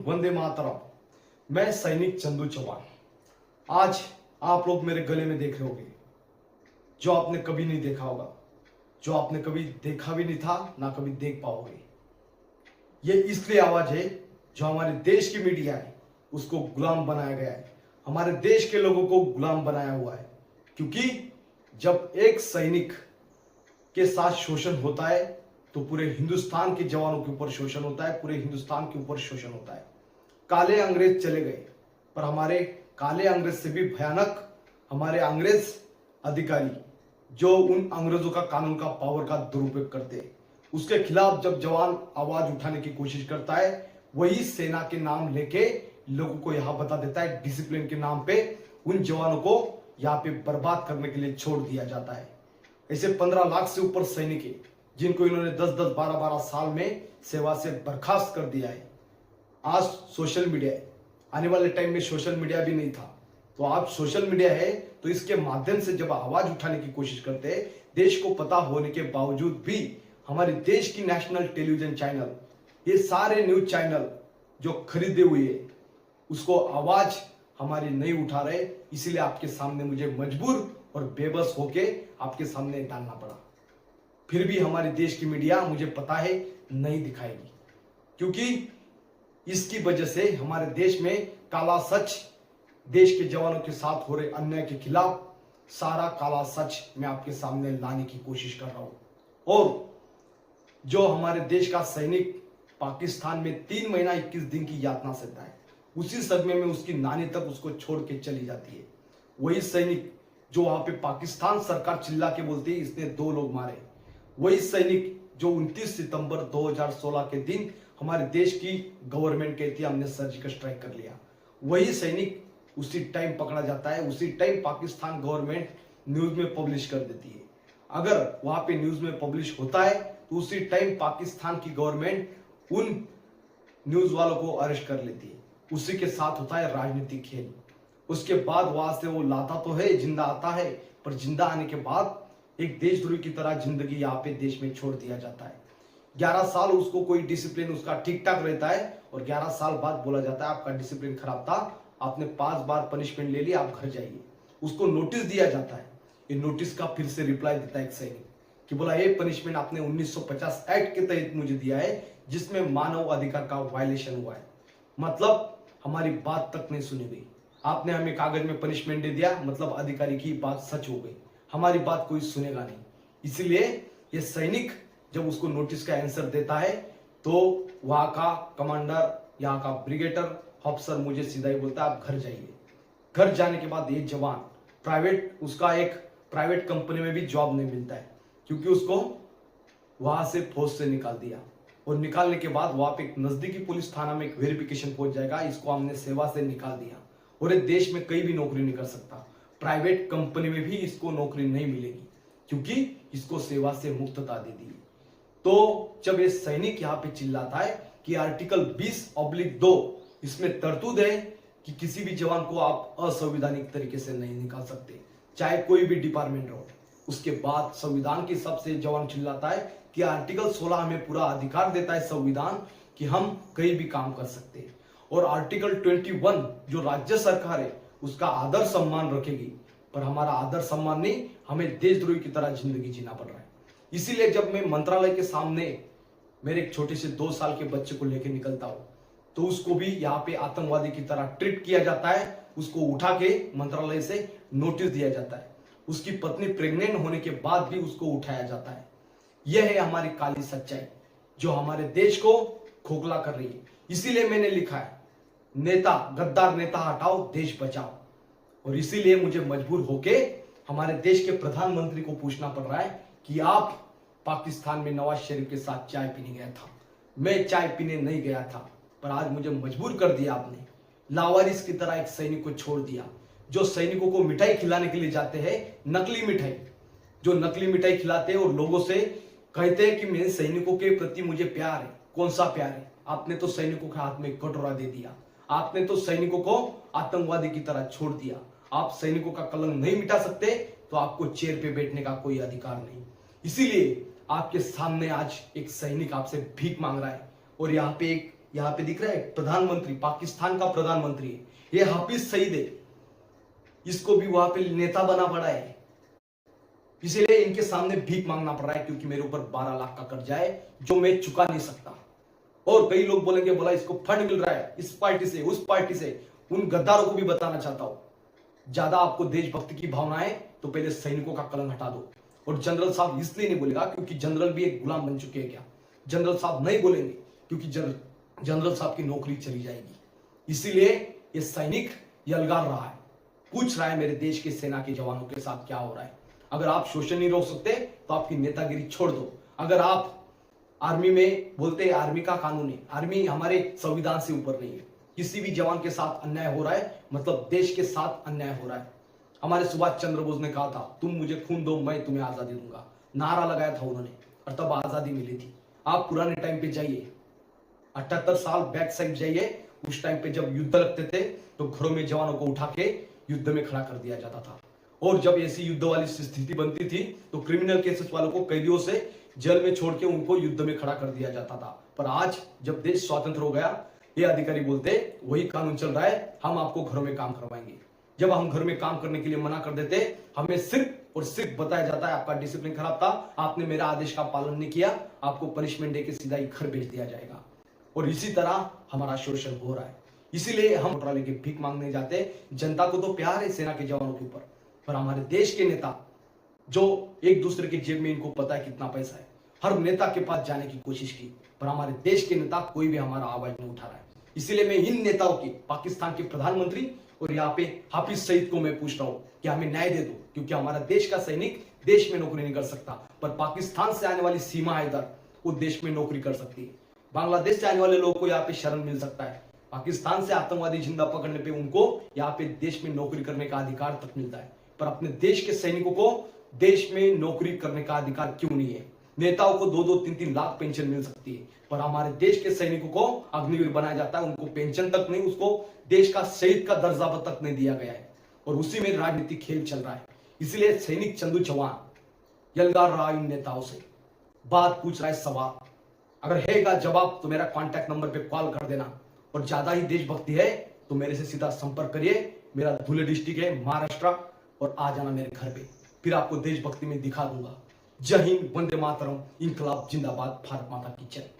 वंदे मातरम। मैं सैनिक चंदू चौहान। आज आप लोग मेरे गले में देख रहे होंगे जो आपने कभी नहीं देखा होगा, जो आपने कभी देखा भी नहीं था ना कभी देख पाओगे। ये इसलिए आवाज है जो हमारे देश की मीडिया है उसको गुलाम बनाया गया है, हमारे देश के लोगों को गुलाम बनाया हुआ है। क्योंकि जब एक सैनिक के साथ शोषण होता है तो पूरे हिंदुस्तान के जवानों के ऊपर शोषण होता है, पूरे हिंदुस्तान के ऊपर शोषण होता है। काले अंग्रेज चले गए, पर हमारे काले अंग्रेज से भी भयानक हमारे अंग्रेज अधिकारी जो उन अंग्रेजों का कानून का पावर का दुरुपयोग करते हैं, उसके खिलाफ जब जवान आवाज उठाने की कोशिश करता है, वही सेना के नाम लेके लोगों को यहां बता देता है, डिसिप्लिन के नाम पे उन जवानों को यहाँ पे बर्बाद करने के लिए छोड़ दिया जाता है। ऐसे 15 लाख से ऊपर सैनिक है जिनको इन्होंने 10-10, 12-12 साल में सेवा से बर्खास्त कर दिया है। आज सोशल मीडिया है, आने वाले टाइम में सोशल मीडिया भी नहीं था, तो आज सोशल मीडिया है, तो इसके माध्यम से जब आवाज उठाने की कोशिश करते हैं, देश को पता होने के बावजूद भी हमारे देश की नेशनल टेलीविजन चैनल, ये सारे न्यूज चैनल जो खरीदे हुए है, उसको आवाज हमारी नहीं उठा रहे। इसीलिए आपके सामने मुझे मजबूर और बेबस होके आपके सामने डालना पड़ा। फिर भी हमारे देश की मीडिया मुझे पता है नहीं दिखाएगी, क्योंकि इसकी वजह से हमारे देश में काला सच, देश के जवानों के साथ हो रहे अन्याय के खिलाफ सारा काला सच मैं आपके सामने लाने की कोशिश कर रहा हूं। और जो हमारे देश का सैनिक पाकिस्तान में 3 महीना 21 दिन की यातना सहता है, उसी सदमे में उसकी नानी तक उसको छोड़ के चली जाती है। वही सैनिक जो वहां पे पाकिस्तान सरकार चिल्ला के बोलती है इसने 2 लोग मारे, वही सैनिक जो 29 सितंबर 2016 के दिन हमारे देश की गवर्नमेंट कहती है हमने सर्जिकल स्ट्राइक कर लिया, वही सैनिक उसी टाइम पकड़ा जाता है, उसी टाइम पाकिस्तान गवर्नमेंट न्यूज में पब्लिश कर देती है। अगर वहां पे न्यूज में पब्लिश होता है तो उसी टाइम पाकिस्तान की गवर्नमेंट उन न्यूज वालों को अरेस्ट कर लेती है। उसी के साथ होता है राजनीतिक खेल। उसके बाद वहां से वो लाता तो है, जिंदा आता है, पर जिंदा आने के बाद एक देशद्रोही की तरह जिंदगी यहाँ पे देश में छोड़ दिया जाता है। 11 साल उसको कोई डिसिप्लिन उसका ठीक ठाक रहता है और 11 साल बाद बोला जाता है आपका डिसिप्लिन खराब था, आपने 5 बार पनिशमेंट ले ली, आप घर जाइए। उसको नोटिस दिया जाता है। ये नोटिस का फिर से रिप्लाई देता है एक सैनिक कि बोला ये पनिशमेंट आपने 1950 एक्ट के तहत मुझे दिया है जिसमें मानव अधिकार का वायलेशन हुआ है। मतलब हमारी बात तक नहीं सुनी गई, आपने हमें कागज में पनिशमेंट दे दिया, मतलब अधिकारी की बात सच हो गई, हमारी बात कोई सुनेगा नहीं। इसीलिए ये सैनिक जब उसको नोटिस का आंसर देता है तो वहां का कमांडर, यहाँ का ब्रिगेडियर ऑफिसर मुझे सीधा ही बोलता है आप घर जाइए। घर जाने के बाद ये जवान उसका एक प्राइवेट कंपनी में भी जॉब नहीं मिलता है, क्योंकि उसको वहां से फौज से निकाल दिया। और निकालने के बाद वहां पे एक नजदीकी पुलिस थाना में एक वेरिफिकेशन पहुंच जाएगा, इसको हमने सेवा से निकाल दिया और ये देश में कहीं भी नौकरी नहीं कर सकता, प्राइवेट कंपनी में भी इसको नौकरी नहीं मिलेगी क्योंकि इसको सेवा से मुक्तता दे दी। तो जब ये सैनिक यहाँ पे चिल्लाता है कि आर्टिकल 20/2 इसमें तरतूद है कि किसी भी जवान को आप असंवैधानिक तरीके से नहीं निकाल सकते, चाहे कोई भी डिपार्टमेंट हो। उसके बाद संविधान के हिसाब से जवान चिल्लाता है कि आर्टिकल 16 हमें पूरा अधिकार देता है संविधान कि हम कहीं भी काम कर सकते हैं, और आर्टिकल 21 जो राज्य सरकार है उसका आदर सम्मान रखेगी, पर हमारा आदर सम्मान नहीं, हमें देशद्रोही की तरह जिंदगी जीना पड़ रहा है। इसीलिए जब मैं मंत्रालय के सामने मेरे एक छोटे से 2 साल के बच्चे को लेकर निकलता हूं तो उसको भी यहाँ पे आतंकवादी की तरह ट्रीट किया जाता है। उसको उठा के मंत्रालय से नोटिस दिया जाता है, उसकी पत्नी प्रेग्नेंट होने के बाद भी उसको उठाया जाता है। यह है हमारी काली सच्चाई जो हमारे देश को खोखला कर रही है। इसीलिए मैंने लिखा है नेता, गद्दार नेता हटाओ, देश बचाओ। और इसीलिए मुझे मजबूर होके हमारे देश के प्रधानमंत्री को पूछना पड़ रहा है कि आप पाकिस्तान में नवाज शरीफ के साथ चाय पीने गया था। मैं चाय पीने नहीं गया था, पर आज मुझे मजबूर कर दिया आपने। लावारिस की तरह एक सैनिक को छोड़ दिया जो सैनिकों को मिठाई खिलाने के लिए जाते हैं, नकली मिठाई, जो नकली मिठाई खिलाते हैं और लोगों से कहते हैं कि मेरे सैनिकों के प्रति मुझे प्यार है। कौन सा प्यार है? आपने तो सैनिकों के हाथ में कटोरा दे दिया, आपने तो सैनिकों को आतंकवादी की तरह छोड़ दिया। आप सैनिकों का कलंक नहीं मिटा सकते तो आपको चेयर पे बैठने का कोई अधिकार नहीं। इसीलिए आपके सामने आज एक सैनिक आपसे भीख मांग रहा है और यहाँ पे एक यहाँ पे दिख रहा है प्रधानमंत्री, पाकिस्तान का प्रधानमंत्री है, ये हाफिज सईद है, इसको भी वहां पे नेता बना पड़ा है। इसीलिए इनके सामने भीख मांगना पड़ रहा है, क्योंकि मेरे ऊपर 12 लाख का कर्जा है जो मैं चुका नहीं सकता। और कई लोग बोलेंगे बोला इसको फंड मिल रहा है इस पार्टी से उस पार्टी से। उन गद्दारों को भी बताना चाहता हूं, ज्यादा आपको देशभक्ति की भावना है तो पहले सैनिकों का कलंक हटा दो। और जनरल साहब इसलिए नहीं बोलेगा क्योंकि जनरल भी एक गुलाम बन चुके हैं क्या? जनरल साहब नहीं बोलेंगे क्योंकि जनरल साहब की नौकरी चली जाएगी। इसीलिए ये सैनिक यलगार रहा है, पूछ रहा है मेरे देश के सेना के जवानों के साथ क्या हो रहा है। अगर आप शोषण नहीं रोक सकते तो आपकी नेतागिरी छोड़ दो। अगर आप आर्मी में बोलते हैं आर्मी का कानून है, आर्मी हमारे संविधान से ऊपर नहीं है। किसी भी जवान के साथ अन्याय हो रहा है मतलब देश के साथ अन्याय हो रहा है। हमारे सुभाष चंद्र बोस ने कहा था तुम मुझे खून दो मैं तुम्हें आजादी दूंगा, नारा लगाया था उन्होंने, और तब आजादी मिली थी। आप पुराने टाइम पे जाइए, 78 साल बैक साइड जाइए, उस टाइम पे जब युद्ध लगते थे तो घरों में जवानों को उठा के युद्ध में खड़ा कर दिया जाता था। और जब ऐसी युद्ध वाली स्थिति बनती थी तो क्रिमिनल केसेस वालों को कैदियों से जेल में छोड़ के उनको युद्ध में खड़ा कर दिया जाता था। पर आज जब देश स्वतंत्र हो गया, ये अधिकारी बोलते वही कानून चल रहा है, हम आपको घरों में काम करवाएंगे। जब हम घर में काम करने के लिए मना कर देते, हमें सिर्फ और सिर्फ बताया जाता है आपका डिसिप्लिन खराब था, आपने मेरा आदेश का पालन नहीं किया, आपको पनिशमेंट देके सीधा ही घर भेज दिया जाएगा। और इसी तरह हमारा शोषण हो रहा है। इसीलिए हम वोट लेके भीख मांगने जाते। जनता को तो प्यार है सेना के जवानों के ऊपर, पर हमारे देश के नेता जो एक दूसरे के जेब में, इनको पता है कितना पैसा है, हर नेता के पास जाने की कोशिश की, पर हमारे देश के नेता कोई भी हमारा आवाज नहीं उठा रहा है। इसीलिए मैं इन नेताओं की, पाकिस्तान के प्रधानमंत्री और यहाँ पे हाफिज सईद को मैं पूछ रहा हूं कि हमें न्याय दे दो, क्योंकि हमारा देश का सैनिक देश में नौकरी नहीं कर सकता, पर पाकिस्तान से आने वाली सीमा है इधर, वो देश में नौकरी कर सकती है। बांग्लादेश से आने वाले लोगों को यहाँ पे शरण मिल सकता है, पाकिस्तान से आतंकवादी जिंदा पकड़ने पे उनको यहाँ पे देश में नौकरी करने का अधिकार तक मिलता है, पर अपने देश के सैनिकों को देश में नौकरी करने का अधिकार क्यों नहीं है? नेताओं को 2-2, 3-3 लाख पेंशन मिल सकती है, पर हमारे देश के सैनिकों को अग्निवीर बनाया जाता है, उनको पेंशन तक नहीं, उसको देश का शहीद का दर्जा तक नहीं दिया गया है। और उसी में राजनीतिक खेल चल रहा है। इसलिए सैनिक चंदू चौहान यलगार रहा इन नेताओं से, बात पूछ रहा है सवाल, अगर हैगा जवाब तो मेरा कॉन्टैक्ट नंबर पे कॉल कर देना। और ज्यादा ही देशभक्ति है तो मेरे से सीधा संपर्क करिए, मेरा धुले डिस्ट्रिक्ट है महाराष्ट्र, और आ जाना मेरे घर पे, फिर आपको देशभक्ति में दिखा दूंगा। जय हिंद, वंदे मातरम, इनकलाब जिंदाबाद, भारत माता की जय।